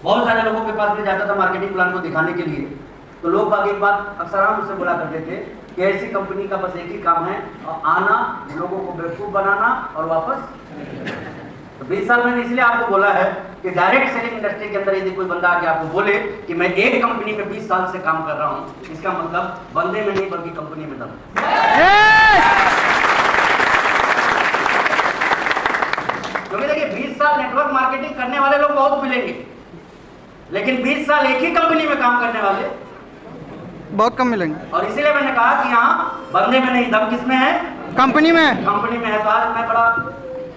बहुत सारे लोगों के पास भी जाता था मार्केटिंग प्लान को दिखाने के लिए, तो लोग बाकी एक बात अक्सर हम मुझसे बोला करते थे कि ऐसी कंपनी का बस एक ही काम है, और आना, लोगों को बेवकूफ बनाना और वापस। तो 20 साल मैंने इसलिए आपको बोला है कि डायरेक्ट सेलिंग इंडस्ट्री के अंदर यदि कोई बंदा आके आपको बोले कि मैं एक कंपनी में 20 साल से काम कर रहा हूं, इसका मतलब बंदे में नहीं बल्कि कंपनी में दम। क्योंकि देखिए 20 साल नेटवर्क मार्केटिंग करने वाले लोग बहुत मिलेंगे, लेकिन 20 साल एक ही कंपनी में काम करने वाले बहुत कम मिलेंगे। और इसीलिए मैंने कहा कि यहाँ बंदे में नहीं दम किसमें है? कंपनी में। कंपनी में है। तो आज मैं बड़ा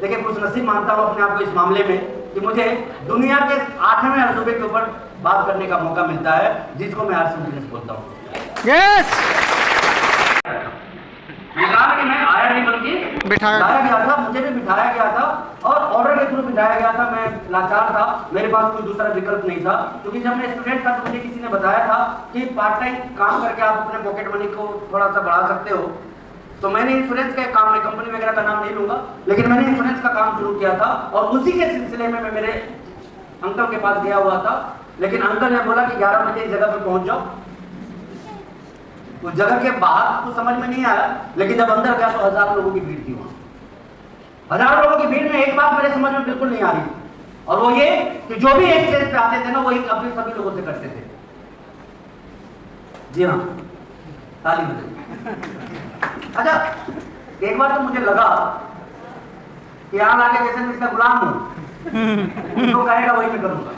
देखिए खुश नसीब मानता हूँ अपने आप को इस मामले में कि मुझे दुनिया के 8वें अजूबे के ऊपर बात करने का मौका मिलता है, जिसको मैं आरसी बिजनेस बोलता हूँ। यस। मैं आया नहीं बल्कि बिठाया गया था, मुझे भी बिठाया गया था और ऑर्डर के थ्रू बिठाया गया था। मैं लाचार था, मेरे पास कोई दूसरा विकल्प नहीं था, क्योंकि जब मैं स्टूडेंट था तो मुझे किसी ने बताया था कि पार्ट टाइम काम करके आप अपने पॉकेट मनी को थोड़ा सा बढ़ा सकते हो। तो मैंने इंश्योरेंस का काम, मैं कंपनी वगैरह का नाम नहीं लूंगा, लेकिन मैंने इंश्योरेंस का काम शुरू किया था और उसी के सिलसिले में मैं मेरे अंकल के पास गया हुआ था। लेकिन अंकल ने बोला कि 11 बजे इस जगह पे पहुंच जाओ। उस जगह के बाहर कुछ समझ में नहीं आया, लेकिन जब अंदर गया तो 1000 लोगों की भीड़ थी। वहां 1000 लोगों की भीड़ में एक बात मेरे समझ में बिल्कुल नहीं आ रही, और वो ये कि जो भी एक स्टेज पे आते थे ना, वो अपने सभी लोगों से करते थे। जी हाँ, ताली बजाइए। अच्छा, एक बार तो मुझे लगा कि यहाँ लाके जैसे मैं इसका गुलाम हूं, जो कहेगा वही मैं करूंगा।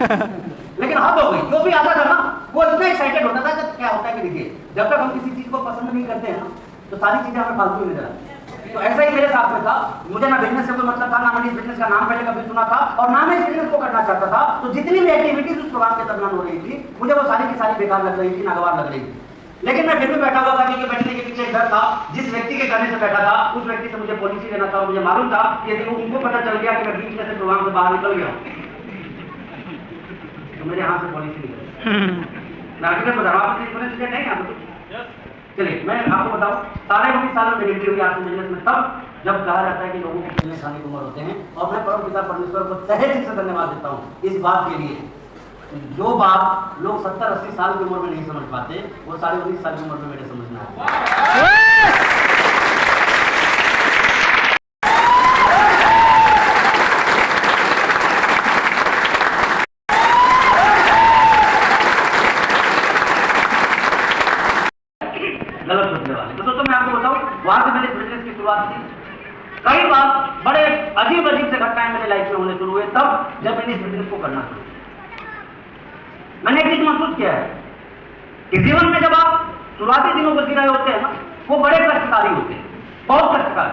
लेकिन हद हो गई। जो भी आता था ना, वो इतना एक्साइटेड होता था। जब क्या होता है कि देखिए, जब तक हम किसी चीज को पसंद नहीं करते हैं ना, तो सारी चीजें हमें फालतू ही नजर आती हैं। तो ऐसा ही मेरे साथ में था। मुझे ना बिजनेस से कोई मतलब था, ना मैंने इस बिजनेस का नाम पहले कभी सुना था, और ना मैं इस बिजनेस को करना चाहता था। तो जितनी भी एक्टिविटीज उस प्रोग्राम के दरमियान हो रही थी, मुझे वो सारी की सारी बेकार लग रही थी, नागवार लग रही थी। लेकिन मैं फिर भी बैठा हुआ था, क्योंकि बैठने के पीछे एक डर था। जिस व्यक्ति के कहने से बैठा था, उस व्यक्ति से मुझे पॉलिसी लेना था, और मुझे मालूम था कि यदि उनको पता चल गया कि मैं बीच में से प्रोग्राम से बाहर निकल गया तो मेरे हाथ से पॉलिसी निकल चलिए मैं आपको बताऊं, 19.5 साल में मिलिट्री हुई आर्मी बिजनेस में, तब जब कहा जाता है कि लोगों को खेलने खाने की उम्र होते हैं। और मैं परम पिता परमेश्वर को तहे दिल से धन्यवाद देता हूं इस बात के लिए, जो बात लोग 70-80 साल की उम्र में नहीं समझ पाते, वो 19.5 साल की उम्र में मेरे समझ में आया। गलत सोचने वाले तो दोस्तों मैं आपको बताऊं, वहां से मेरे बिजनेस की शुरुआत थी। कई बार बड़े अजीब अजीब से घटनाएं मेरे लाइफ में होने शुरू हुए, तब जब मैंने इस बिजनेस को करना शुरू किया। मैंने एक चीज महसूस किया है कि जीवन में जब आप शुरुआती दिनों को जी रहे होते हैं ना, वो बड़े कष्टकारी होते हैं, बहुत कष्टकारी।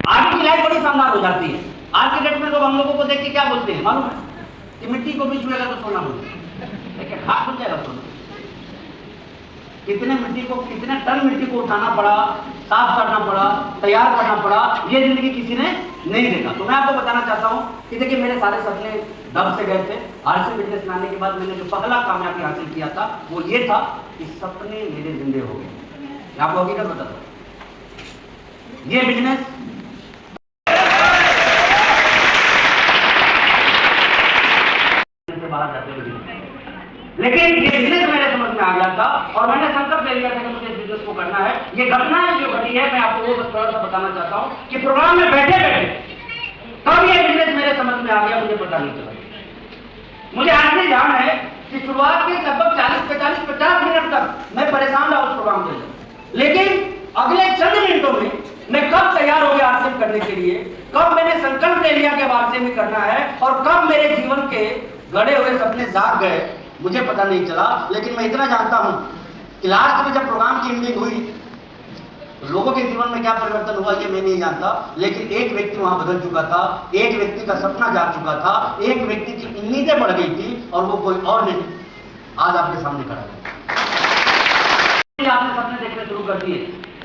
आगे की लाइफ बड़ी शानदार हो जाती है। आज की डेट में लोग हम लोगों को देख के क्या बोलते हैं मालूम है? कि मिट्टी को भी छुएगा तो सोना बोलते हैं, लेकिन हाथ खुल जाएगा सोना। कितने टन मिट्टी को उठाना पड़ा, साफ करना पड़ा, तैयार करना पड़ा, ये जिंदगी किसी ने नहीं देखा। तो मैं आपको बताना चाहता हूं कि देखिए मेरे सारे सपने दब से गए थे। आरसी बिजनेस में आने के बाद मैंने जो पहला कामयाबी हासिल किया था, वो ये था कि सपने मेरे जिंदे हो गए। मैं आपको हकीकत बताता हूं, ये बिजनेस से बाहर जाते हुए, लेकिन ये बिजनेस मेरे समझ में आ गया था और मैंने संकल्प ले लिया था कि मुझे इस बिजनेस को करना है। ये घटना जो घटी है, मैं आपको वो बस थोड़ा सा बताना चाहता हूं कि प्रोग्राम में बैठे बैठे तब ये बिजनेस मेरे समझ में आ गया, मुझे पता नहीं चला। मुझे आज भी ध्यान है कि शुरुआत के लगभग 40-50 मिनट तक मैं परेशान रहा उस प्रोग्राम के लिए, लेकिन अगले चंद मिनटों में मैं कब तैयार हो गया आरसीएम करने के लिए, कब मैंने संकल्प ले लिया कि अब आरसीएम ही करना है, और कब मेरे जीवन के गड़े हुए सपने जाग गए, मुझे पता नहीं चला। लेकिन मैं इतना जानता हूं कि लास्ट में जब प्रोग्राम की एंडिंग हुई, लोगों के जीवन में क्या परिवर्तन हुआ ये मैं नहीं जानता, लेकिन एक व्यक्ति वहां बदल चुका था, एक व्यक्ति का सपना जाग चुका था, एक व्यक्ति की उम्मीदें बढ़ गई थी, और वो कोई और नहीं, आज आपके सामने खड़ा है। आपने सपने देखने शुरू कर दिए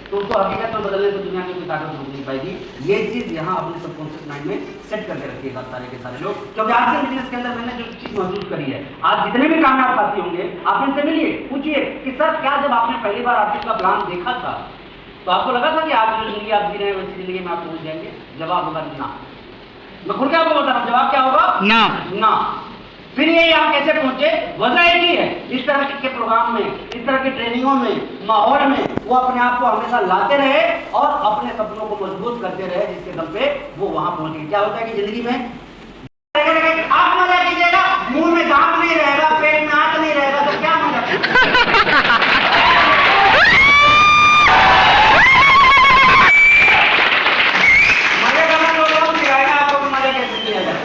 तो उसको हकीकत में बदलने से दुनिया की कोई ताकत रोक नहीं पाएगी। ये चीज यहाँ अपने सबकॉन्शियस माइंड में सेट करके रखिएगा सारे के सारे लोग, क्योंकि आज से बिजनेस के अंदर मैंने जो चीज महसूस करी है, आज जितने भी कामयाब साथी होंगे आप इनसे मिलिए, पूछिए कि सर क्या जब आपने पहली बार आरसीएम का प्लान देखा था तो आपको लगा था कि आप जो जिंदगी आप जी रहे हैं वैसी जिंदगी में आप पहुंच जाएंगे? जवाब होगा ना। मैं खुद के आपको बता रहा हूँ, जवाब क्या होगा? ना। फिर ये यहाँ कैसे पहुंचे? वजह एक ही है, इस तरह के प्रोग्राम में, इस तरह की ट्रेनिंगों में, माहौल में वो अपने आप को हमेशा लाते रहे और अपने सपनों को मजबूत करते रहे, जिसके दम पे वो वहां पहुंच गए। क्या होता है कि जिंदगी में आप मजा कीजिएगा, मुंह में दांत नहीं रहेगा, पेट में आंत नहीं रहेगा, तो क्या मजा? मजे करना लोग सिखाएगा आपको कि मजा कैसे किया जाए।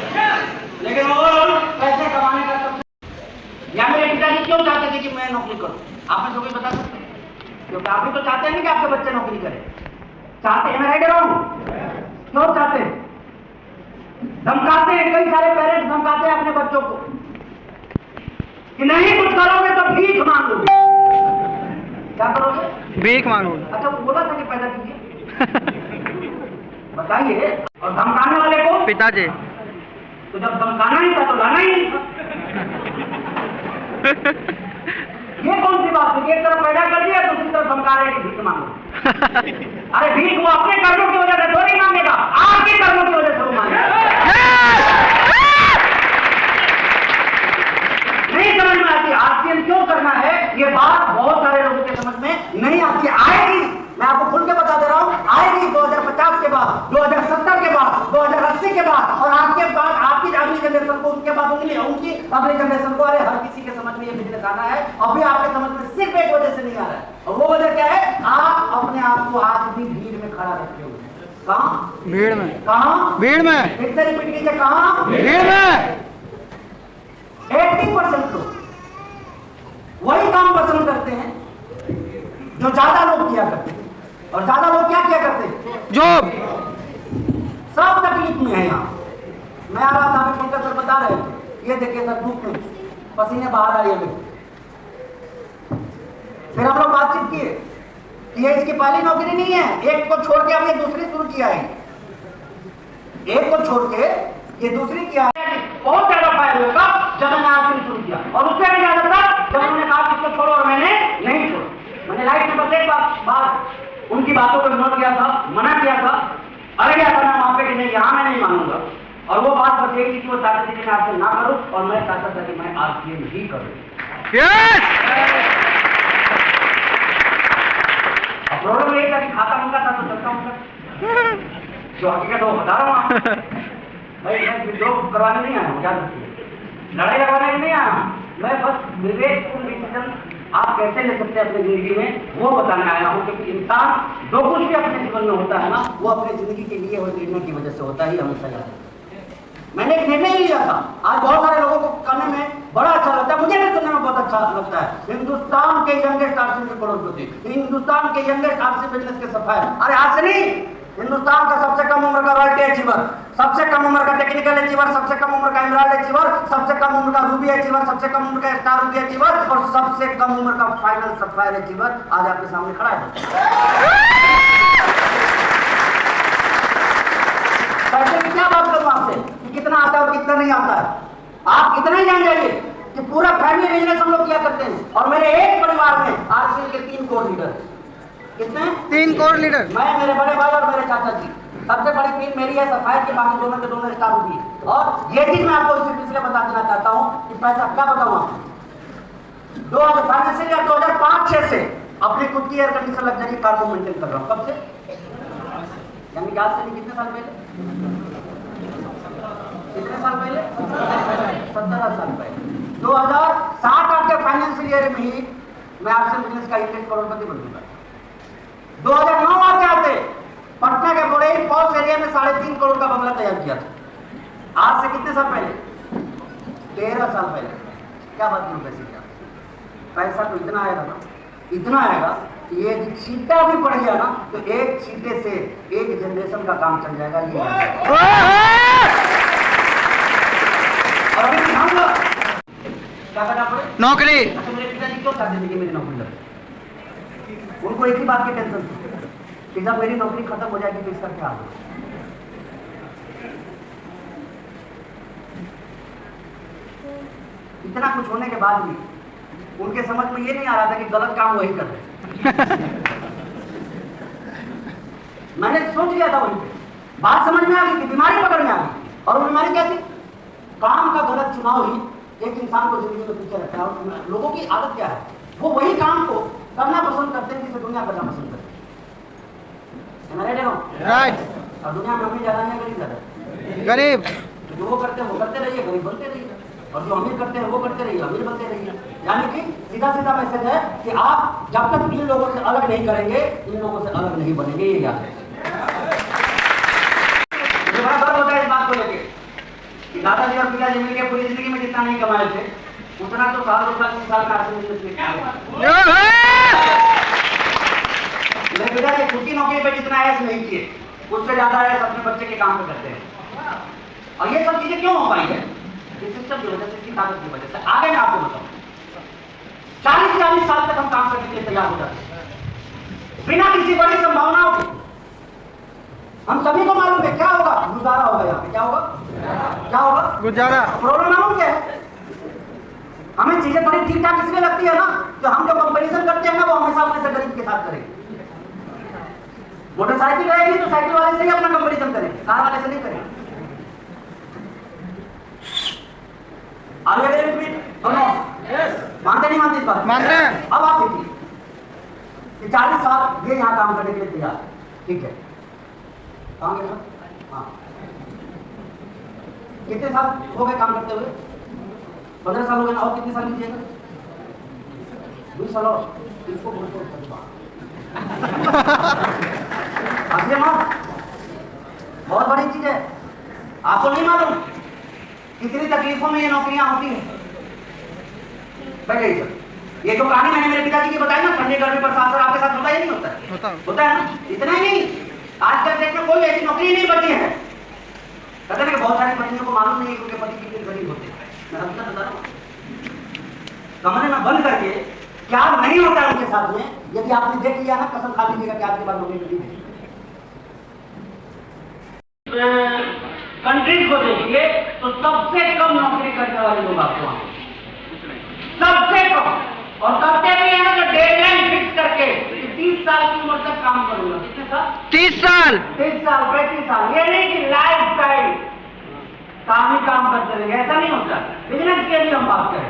लेकिन ओवरऑल पैसे कमाने का सबसे, या मेरे पिताजी क्यों चाहते थे कि मैं नौकरी करूं? आप में से कोई बता सकते हैं? क्योंकि आप भी तो चाहते हैं कि आपके बच्चे नौकरी करें, चाहते हैं, मैं राइट हूं? क्यों चाहते हैं? धमकाते हैं, कई सारे पेरेंट्स धमकाते हैं अपने बच्चों को कि नहीं कुछ करोगे तो भीख मांगोगे। क्या करोगे? भीख मांगोगे। अच्छा, वो बोला था कि पैदा कीजिए, बताइए। और धमकाने वाले को? पिताजी। तो जब धमकाना ही था तो लाना ही नहीं था। ये कौन सी बात है? एक तरफ पैदा कर दिया, दूसरी तरफ धमका रहे कि भीख मांगो। अरे भीख वो अपने कर्मों की वजह से थोड़ी मांगेगा, आपके कर्मों की वजह से वो मांगेगा। नहीं समझ में आती आरसीएम क्यों करना है, ये बात बहुत सारे लोगों के समझ में नहीं आती। आएगी, मैं आपको खुल के बता दे रहा हूं, आएगी 2050 के बाद, 2070 के बाद, 2080 के बाद, और आपके बाद आपकी अगली जनरेशन को, उनके बाद उनकी अगली जनरेशन को। अरे हर किसी के समझ में ये बिजनेस आना है, अभी आपके समझ में सिर्फ एक वजह से नहीं आ रहा है, और वो वजह क्या है? आप अपने आप को आज भी भीड़ में खड़ा रखे हो। कहाँ? भीड़ में। कहाँ? भीड़ में। फिर से रिपीट कीजिए, कहाँ? भीड़ में। 80% लोग वही काम पसंद करते हैं जो ज्यादा लोग किया करते हैं, और ज्यादा लोग क्या किया करते हैं? जॉब। सब तकलीफ में है यहाँ। मैं आ रहा था, अभी पंकज सर बता रहे थे, ये देखिए सर धूप में पसीने बाहर आ रही है। फिर हम लोग बातचीत किए कि ये इसकी पहली नौकरी नहीं है, एक को छोड़ के अब ये दूसरी शुरू किया है, एक को छोड़ के ये दूसरी किया है। बहुत ज्यादा फायदा होगा जब मैंने आरसीएम शुरू किया, और उससे भी ज्यादा था जब उन्होंने कहा कि इसको छोड़ो, और मैंने नहीं छोड़ा। मैंने लाइफ में बस एक बात उनकी बातों को इग्नोर किया था, मना किया था, अरे गया था मैं वहां पे कि नहीं, यहाँ मैं नहीं मानूंगा। और वो बात बस एक थी कि वो चाहते थे कि मैं आरसीएम ना करूं, और मैं चाहता था कि मैं आरसीएम ही करूं। अब प्रॉब्लम ये था कि खाता उनका था तो चलता उनका, जो हकीकत वो बता रहा हूँ। भाई मैं विद्रोह करवाने नहीं आया हूँ, याद रखिए, लड़ाई लगवाने नहीं आया हूँ, मैं बस विवेकपूर्ण डिसीजन आप कैसे ले सकते हैं अपनी जिंदगी में, वो बताने आया हूँ। क्योंकि इंसान जो कुछ भी अपने जीवन में होता है ना, वो अपने जिंदगी के लिए और निर्णय की वजह से होता ही, हमेशा याद है। मैंने एक निर्णय लिया था, आज बहुत सारे लोगों को करने में बड़ा अच्छा लगता है, मुझे भी सुनने में बहुत अच्छा लगता है। हिंदुस्तान के यंगेस्ट आरसीएम के करोड़पति, हिंदुस्तान के यंगेस्ट आरसीएम बिजनेस के सफाई, अरे आज से नहीं, हिंदुस्तान का सबसे कम उम्र का रॉयल्टी अचीवर, सबसे कम उम्र का टेक्निकल अचीवर, सबसे कम उम्र का एमराल्ड अचीवर, सबसे कम उम्र का रूबी अचीवर, सबसे कम उम्र का स्टार रूबी अचीवर, और सबसे कम उम्र का फाइनल सफायर अचीवर आज आपके सामने खड़ा है। पैसे की क्या बात करूं आपसे कि कितना आता है और कितना नहीं आता है? आप इतना ही जान जाइए कि पूरा फैमिली बिजनेस हम लोग किया करते हैं, और मेरे एक परिवार में आरसीएम के 3 कोर लीडर। कितने? 3 कोर लीडर। मैं, मेरे बड़े भाई और मेरे चाचा जी। सबसे बड़ी टीम मेरी है सफायर की, बाकी दोनों के दोनों स्टार होगी। और ये चीज मैं आपको इसलिए बता देना चाहता हूँ कि पैसा क्या बताऊँ आपको, 2005 या 2005-6 से अपनी खुद की एयर कंडीशन लग्जरी कार को मेंटेन कर रहा हूँ। कब से? यानी कि आज से कितने साल पहले? कितने साल पहले? 17 साल पहले। 2007-8 के फाइनेंशियल ईयर में ही मैं आपसे बिजनेस का 1 करोड़पति बन चुका। 2009 आते आते पटना के बड़े पॉस एरिया में 3.5 करोड़ का बंगला तैयार किया था। आज से कितने साल पहले? 13 साल पहले। क्या बात करूं पैसे क्या? पैसा तो इतना आएगा ना, इतना आएगा कि ये छींटा भी पड़ गया ना, तो एक छींटे से एक जनरेशन का काम चल जाएगा। ये और अभी क्या करना पड़े? नौकरी। अच्छा, मेरे पिताजी क्यों चाहते थे कि मेरी नौकरी लगे? उनको एक ही बात की टेंशन थी कि जब मेरी नौकरी खत्म हो जाएगी तो इसका क्या होगा। इतना कुछ होने के बाद भी उनके समझ में ये नहीं आ रहा था कि गलत काम वही कर रहे। मैंने सोच लिया था वहीं पे, बात समझ में आ गई थी, बीमारी पकड़ में आ गई। और वो बीमारी क्या थी? काम का गलत चुनाव ही एक इंसान को जिंदगी में पीछे रखता है। और लोगों की आदत क्या है, वो वही काम को करना पसंद करते हैं जिसे दुनिया करना पसंद करती है। राइट। और दुनिया में अमीर ज्यादा है गरीब ज्यादा? गरीब। जो वो करते हैं वो करते रहिए, गरीब बनते रहिए, और जो अमीर करते हैं वो करते रहिए, अमीर बनते रहिए। यानी कि सीधा सीधा मैसेज है कि आप जब तक इन लोगों से अलग नहीं करेंगे, इन लोगों से अलग नहीं बनेंगे। ये याद है। मुझे बड़ा गर्व होता है इस बात को लेके कि दादाजी और पिताजी मिलकर पूरी जिंदगी में जितना नहीं कमाए थे, उतना तो साल 2 साल 3 साल का आर्थिक बिजनेस लेके आए। मेरे पिताजी छुट्टी नौकरी पे जितना ऐश नहीं किए, उससे ज्यादा ऐश अपने बच्चे के काम पे करते हैं। और ये सब चीजें क्यों हो पाई है? इस सिस्टम की वजह से, इसकी ताकत की वजह से। आगे मैं आपको बताऊं, 40-40 साल तक हम काम करने के लिए तैयार हो जाते हैं बिना किसी बड़ी संभावनाओं के। हम सभी को मालूम है क्या होगा, गुजारा होगा। यहाँ पे क्या होगा? क्या होगा? गुजारा। प्रॉब्लम मालूम क्या है? हमें चीजें बड़ी ठीक ठाक इसलिए लगती है ना, तो हम जो कंपैरिजन करते हैं ना, वो हमेशा अपने से गरीब के साथ करेंगे। मोटरसाइकिल रहेगी तो साइकिल वाले से ही अपना कंपैरिजन करेंगे, कार वाले से नहीं करेंगे। मानते नहीं मानते इस बात? मानते हैं। अब आप देखिए कि 40 साल ये यहाँ काम करने के लिए तैयार, ठीक है? कहाँ गए सर? हाँ, कितने साल हो गए काम करते हुए? 15 साल हो गए ना, और कितने साल लीजिएगा? 20 साल और। इसको बोलते हैं बहुत बड़ी चीज है। आपको नहीं मालूम कितनी तकलीफों में ये नौकरियां होती हैं। बैठे ये जो कहानी मैंने मेरे पिताजी की बताई ना, ठंडी गर्मी बरसात से आपके साथ होता ही नहीं होता है? होता है ना। इतना ही नहीं, आजकल डेट में कोई ऐसी नौकरी नहीं बची है। कहते हैं कि बहुत सारी पत्नियों को मालूम नहीं है क्योंकि पति कितने गरीब होते हैं। मैं आपको बता रहा हूँ, कमरे में बंद करके क्या नहीं होता है उनके साथ में, यदि आपने देख लिया ना, कसम खा लीजिएगा कि आपके पास नौकरी नहीं है। कंट्रीज को देखिए तो सबसे कम नौकरी करने वाले लोग आपको वहां, सबसे कम। और करते भी हैं तो डेडलाइन फिक्स करके 30 साल की उम्र तक काम करूंगा। कितने साल? 30 साल, 30 साल, 35 साल। ये नहीं कि लाइफ टाइम काम ही काम करते रहेंगे, ऐसा नहीं होता। बिजनेस के लिए हम बात करें,